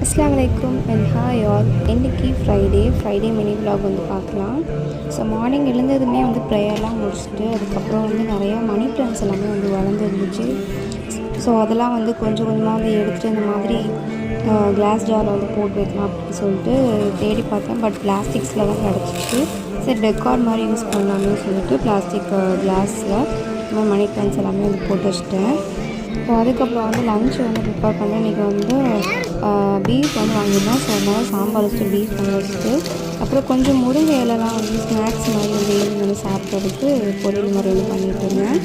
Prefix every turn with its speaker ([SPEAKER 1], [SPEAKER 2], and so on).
[SPEAKER 1] அஸ்ஸலாமு அலைக்கும் and hi all. இன்றைக்கி ஃப்ரைடே மினி விலாக் வந்து பார்க்கலாம். ஸோ மார்னிங் எழுந்ததுமே வந்து ப்ரேயர்லாம் முடிச்சுட்டு அதுக்கப்புறம் வந்து நிறையா மணி பிளான்ஸ் எல்லாமே வந்து வளர்ந்துருந்துச்சு. ஸோ அதெல்லாம் வந்து கொஞ்சம் கொஞ்சமாக வந்து எடுத்துகிட்டு இந்த மாதிரி கிளாஸ் ஜாரில் வந்து போட்டு வைக்கலாம் அப்படின்னு சொல்லிட்டு தேடி பார்த்தேன். பட் பிளாஸ்டிக்ஸில் தான் கிடச்சிச்சு. சரி டெக்கார் மாதிரி யூஸ் பண்ணலாம்னு சொல்லிட்டு பிளாஸ்டிக் கிளாஸில் இந்த மாதிரி மணி பிளான்ஸ் எல்லாமே வந்து போட்டு வச்சுட்டேன். ஸோ அதுக்கப்புறம் வந்து லன்ச் வந்து ப்ரிப்பேர் பண்ணி இன்றைக்கி வந்து பீஃப் வந்து வாங்கியிருந்தேன். ஸோ அதனால் சாம்பார் வச்சுட்டு பீஃப் வந்து வச்சுட்டு அப்புறம் கொஞ்சம் முருங்கை இலைலாம் வந்து ஸ்நாக்ஸ் மாதிரி வந்து ஈவினிங் வந்து சாப்பிட்றதுக்கு பொரியல் மாதிரி வந்து பண்ணிகிட்டு இருந்தேன்.